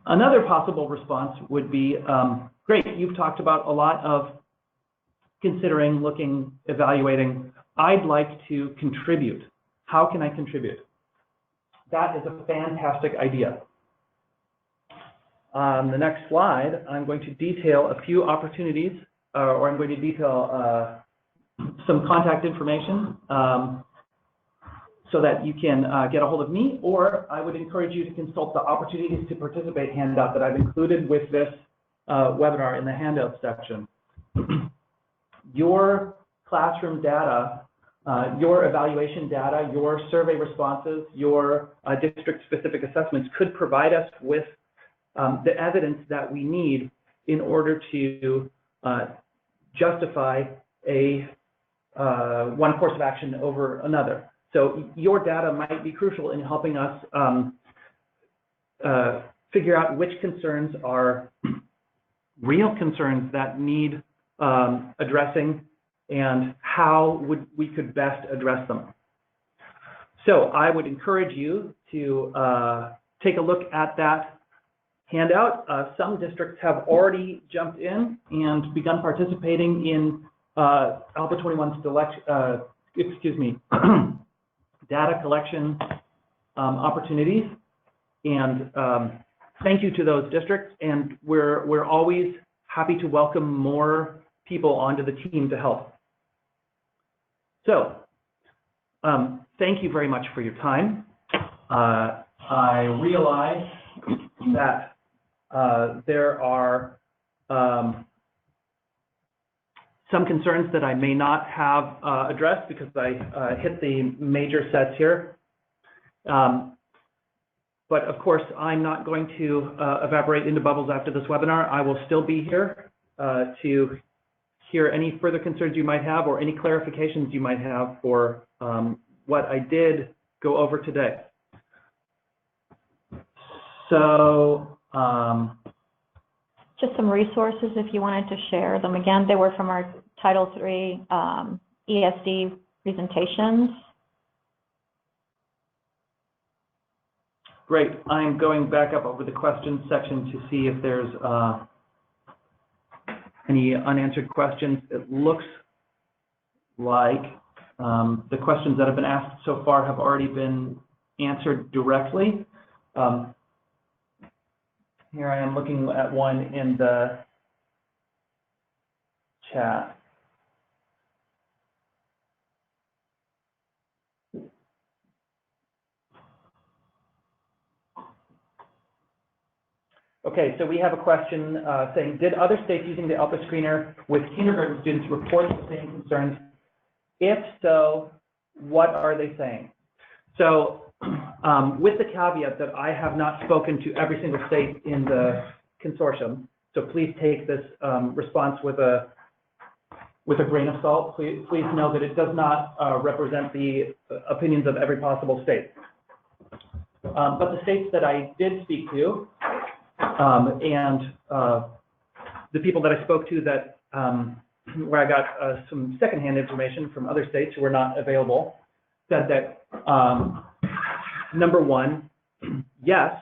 Another possible response would be, great, you've talked about a lot of considering, looking, evaluating. I'd like to contribute. How can I contribute? That is a fantastic idea. On the next slide, I'm going to detail a few opportunities, or I'm going to detail some contact information so that you can get a hold of me, or I would encourage you to consult the opportunities to participate handout that I've included with this webinar in the handout section. Your classroom data, your evaluation data, your survey responses, your district-specific assessments could provide us with the evidence that we need in order to justify one course of action over another. So your data might be crucial in helping us figure out which concerns are real concerns that need addressing and how we could best address them. So I would encourage you to take a look at that handout. Some districts have already jumped in and begun participating in ALPA 21's data collection opportunities, and thank you to those districts, and we're always happy to welcome more people onto the team to help. So thank you very much for your time. I realize that there are some concerns that I may not have addressed because I hit the major sets here. But of course, I'm not going to evaporate into bubbles after this webinar. I will still be here to hear any further concerns you might have or any clarifications you might have for what I did go over today. So, just some resources if you wanted to share them. Again, they were from our Title III ESD presentations. Great. I'm going back up over the questions section to see if there's any unanswered questions. It looks like the questions that have been asked so far have already been answered directly. Here I am looking at one in the chat. Okay, so we have a question saying, did other states using the ALPA screener with kindergarten students report the same concerns? If so, what are they saying? So with the caveat that I have not spoken to every single state in the consortium, so please take this response with a grain of salt. Please know that it does not represent the opinions of every possible state. But the states that I did speak to, and the people that I spoke to that where I got some secondhand information from other states who were not available, said that number one, yes,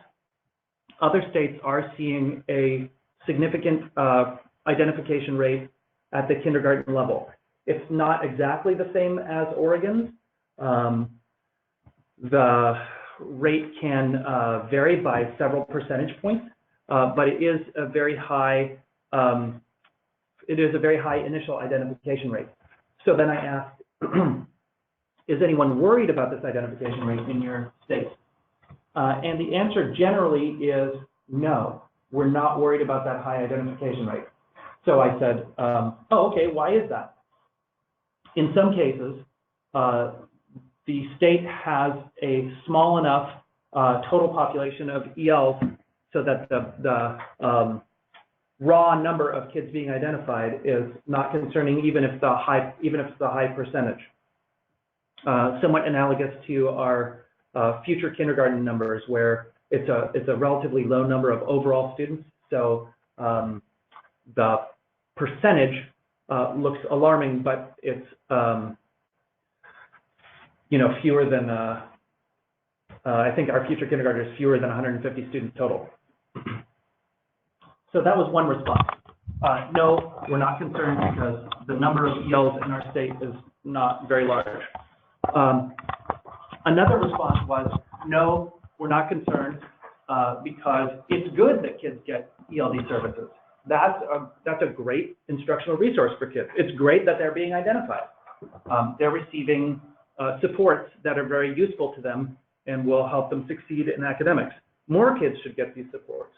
other states are seeing a significant identification rate at the kindergarten level. It's not exactly the same as Oregon's. The rate can vary by several percentage points, but it is a very high initial identification rate. So then I asked, is anyone worried about this identification rate in your state? And the answer generally is no, we're not worried about that high identification rate. So I said, oh, okay, why is that? In some cases, the state has a small enough total population of ELs so that the raw number of kids being identified is not concerning, even if it's a high percentage. Somewhat analogous to our future kindergarten numbers, where it's a relatively low number of overall students. So the percentage looks alarming, but it's fewer than I think our future kindergarten is fewer than 150 students total. So that was one response. No, we're not concerned because the number of ELs in our state is not very large. Another response was, no, we're not concerned because it's good that kids get ELD services. That's a great instructional resource for kids. It's great that they're being identified. They're receiving supports that are very useful to them and will help them succeed in academics. More kids should get these supports.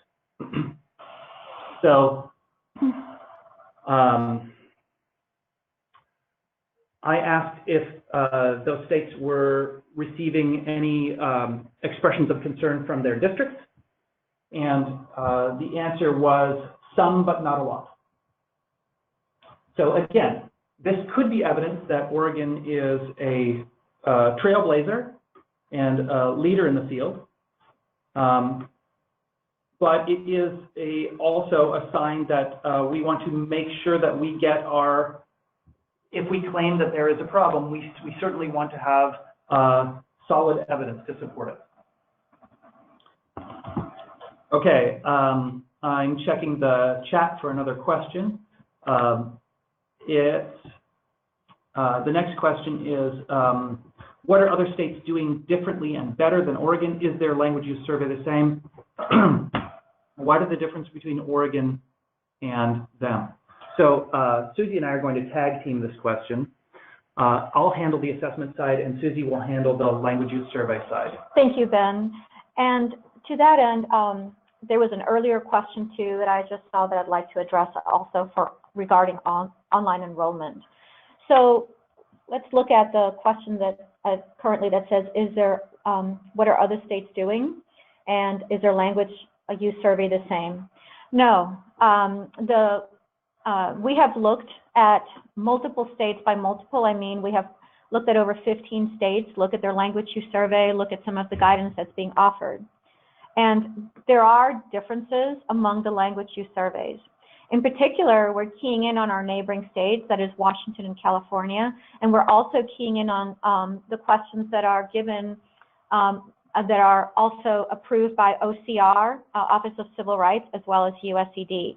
So I asked if those states were receiving any expressions of concern from their districts, and the answer was some, but not a lot. So again, this could be evidence that Oregon is a trailblazer and a leader in the field, but it is also a sign that we want to make sure that we get our, if we claim that there is a problem, we certainly want to have solid evidence to support it. Okay, I'm checking the chat for another question. The next question is, what are other states doing differently and better than Oregon? Is their language use survey the same? What are the differences between Oregon and them? So Susie and I are going to tag team this question. I'll handle the assessment side, and Susie will handle the language use survey side. Thank you, Ben. And to that end, there was an earlier question too that I just saw that I'd like to address also regarding online enrollment. So let's look at the question that currently that says, what are other states doing? And is their language use survey the same? No, the we have looked at multiple states. By multiple, I mean we have looked at over 15 states, look at their language use survey, look at some of the guidance that's being offered. And there are differences among the language use surveys. In particular, we're keying in on our neighboring states, that is Washington and California, and we're also keying in on the questions that are given, that are also approved by OCR, Office of Civil Rights, as well as USED.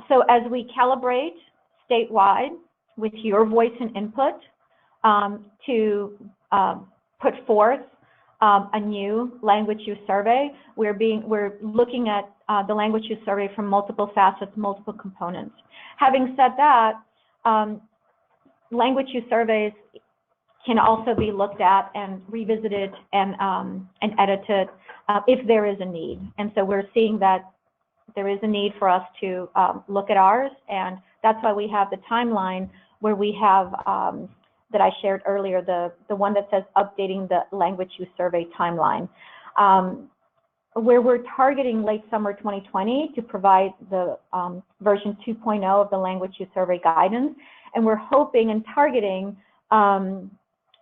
So as we calibrate statewide with your voice and input to put forth a new language use survey, we're looking at the language use survey from multiple facets, multiple components. Having said that, language use surveys can also be looked at and revisited and edited if there is a need. And so we're seeing that there is a need for us to look at ours, and that's why we have the timeline where we have that I shared earlier, the one that says updating the language use survey timeline, where we're targeting late summer 2020 to provide the version 2.0 of the language use survey guidance, and we're hoping and targeting,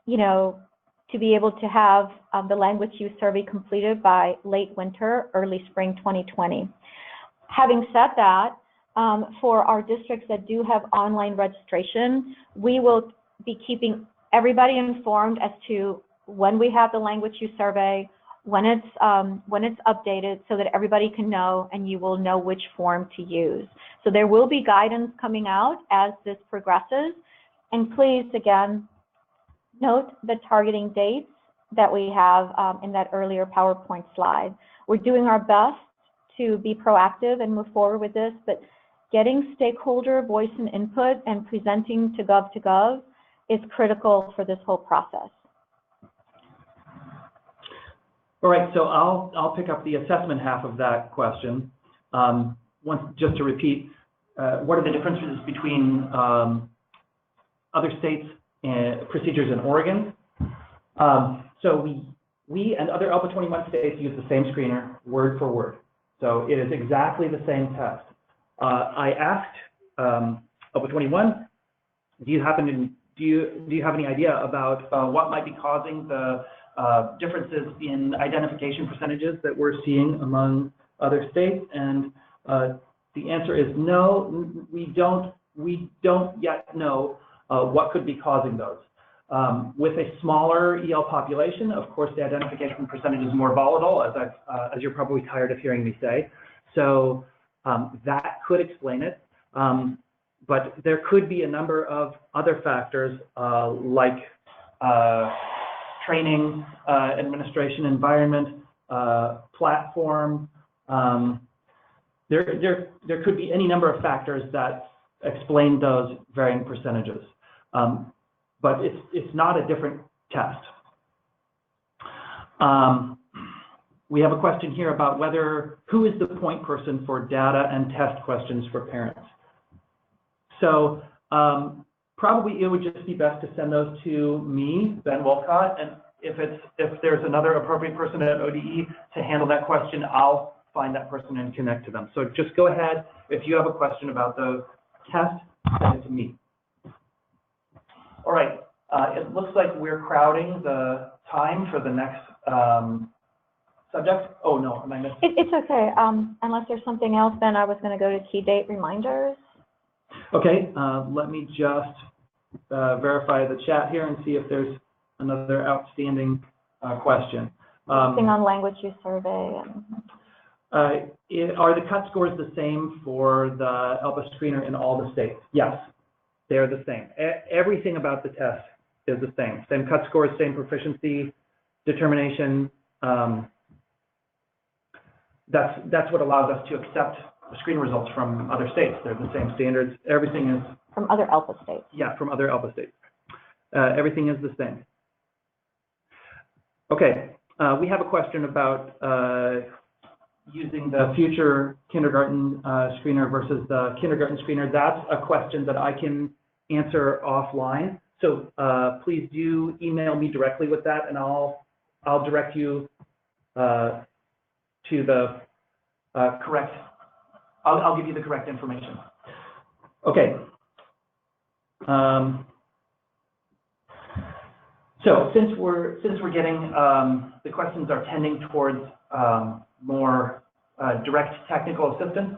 you know, to be able to have the language use survey completed by late winter, early spring 2020. Having said that, for our districts that do have online registration, we will be keeping everybody informed as to when we have the language use survey, when it's updated, so that everybody can know and you will know which form to use. So there will be guidance coming out as this progresses. And please, again, note the targeting dates that we have in that earlier PowerPoint slide. We're doing our best to be proactive and move forward with this, but getting stakeholder voice and input and presenting to Gov is critical for this whole process. All right, so I'll pick up the assessment half of that question. Just to repeat, what are the differences between other states' procedures in Oregon? So we and other ALPA 21 states use the same screener, word for word. So it is exactly the same test. I asked ALPA 21, do you have any idea about what might be causing the differences in identification percentages that we're seeing among other states? And the answer is no, we don't yet know what could be causing those. With a smaller EL population, of course, the identification percentage is more volatile, as you're probably tired of hearing me say. So that could explain it. But there could be a number of other factors like training, administration environment, platform. There could be any number of factors that explain those varying percentages. But it's not a different test. We have a question here about who is the point person for data and test questions for parents. So probably it would just be best to send those to me, Ben Wolcott, and if there's another appropriate person at ODE to handle that question, I'll find that person and connect to them. So just go ahead, if you have a question about those tests, send it to me. All right, it looks like we're crowding the time for the next subject. Oh no, am I missing? It's okay, unless there's something else, then I was going to go to key date reminders. Okay, let me just verify the chat here and see if there's another outstanding question. Something on language use survey. Are the cut scores the same for the ALPA screener in all the states? Yes, they're the same. Everything about the test is the same. Same cut scores, same proficiency determination. That's what allows us to accept screen results from other states. They're the same standards. Everything is from other ALPA states. Yeah, from other ALPA states. Everything is the same. Okay, we have a question about using the future kindergarten screener versus the kindergarten screener. That's a question that I can answer offline. So please do email me directly with that, and I'll direct you to the correct. I'll give you the correct information. Okay. So since we're getting the questions are tending towards more direct technical assistance,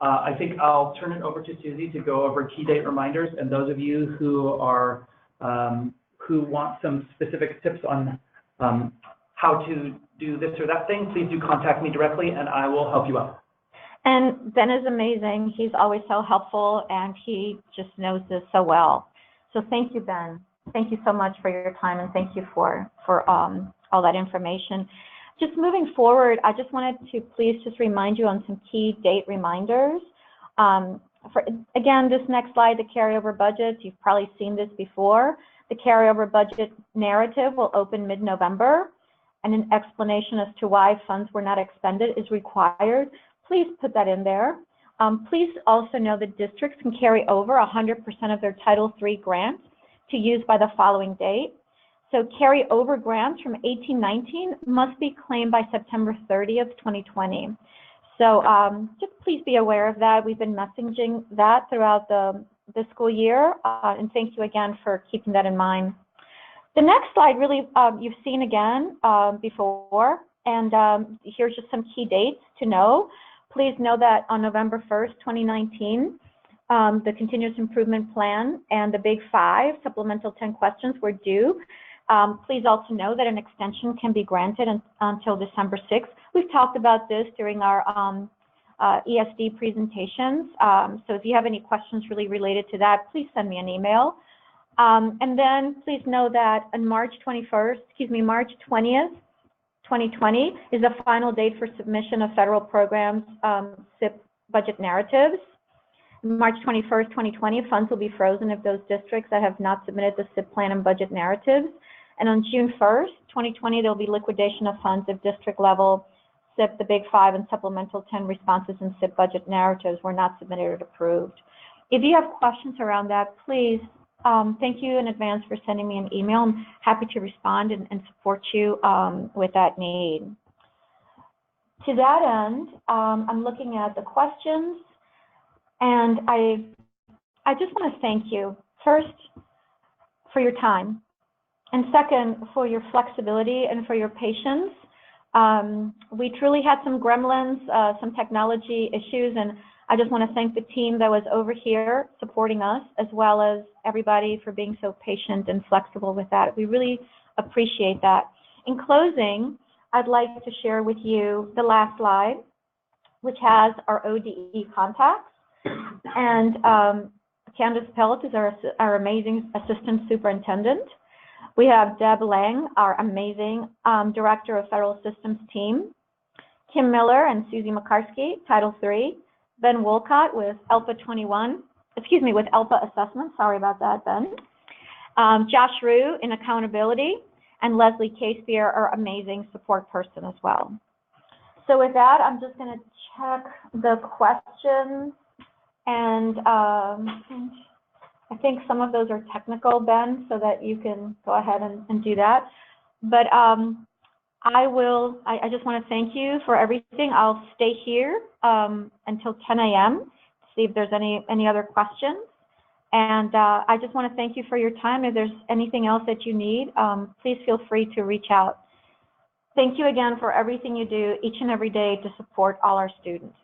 I think I'll turn it over to Susie to go over key date reminders. And those of you who are who want some specific tips on how to do this or that thing, please do contact me directly, and I will help you out. And Ben is amazing. He's always so helpful, and he just knows this so well. So thank you, Ben. Thank you so much for your time, and thank you for all that information. Just moving forward, I just wanted to please just remind you on some key date reminders. Again, this next slide, the carryover budgets, you've probably seen this before. The carryover budget narrative will open mid-November, and an explanation as to why funds were not expended is required. Please put that in there. Please also know that districts can carry over 100% of their Title III grants to use by the following date. So carry over grants from 18-19 must be claimed by September 30th, 2020. So just please be aware of that. We've been messaging that throughout the school year, and thank you again for keeping that in mind. The next slide really you've seen again before, and here's just some key dates to know. Please know that on November 1st, 2019, the Continuous Improvement Plan and the Big Five supplemental 10 questions were due. Please also know that an extension can be granted until December 6th. We've talked about this during our ESD presentations. So if you have any questions really related to that, please send me an email. And then please know that on March 20th, 2020 is the final date for submission of federal programs SIP budget narratives. March 21st, 2020, funds will be frozen if those districts that have not submitted the SIP plan and budget narratives. And on June 1st, 2020, there will be liquidation of funds if district level SIP, the Big Five, and supplemental 10 responses and SIP budget narratives were not submitted or approved. If you have questions around that, please, thank you in advance for sending me an email. I'm happy to respond and support you with that need. To that end, I'm looking at the questions, and I just want to thank you, first, for your time, and second, for your flexibility and for your patience. We truly had some gremlins, some technology issues, and I just want to thank the team that was over here supporting us, as well as everybody for being so patient and flexible with that. We really appreciate that. In closing, I'd like to share with you the last slide, which has our ODE contacts. And Candace Pelt is our amazing assistant superintendent. We have Deb Lang, our amazing director of federal systems team. Kim Miller and Susie Makarski, Title III. Ben Wolcott with ELPA with ELPA assessment. Sorry about that, Ben. Josh Rue in accountability, and Leslie Casepier, our amazing support person as well. So with that, I'm just going to check the questions, and I think some of those are technical, Ben, so that you can go ahead and do that. But I just want to thank you for everything. I'll stay here until 10 a.m. to see if there's any other questions. And I just want to thank you for your time. If there's anything else that you need, please feel free to reach out. Thank you again for everything you do each and every day to support all our students.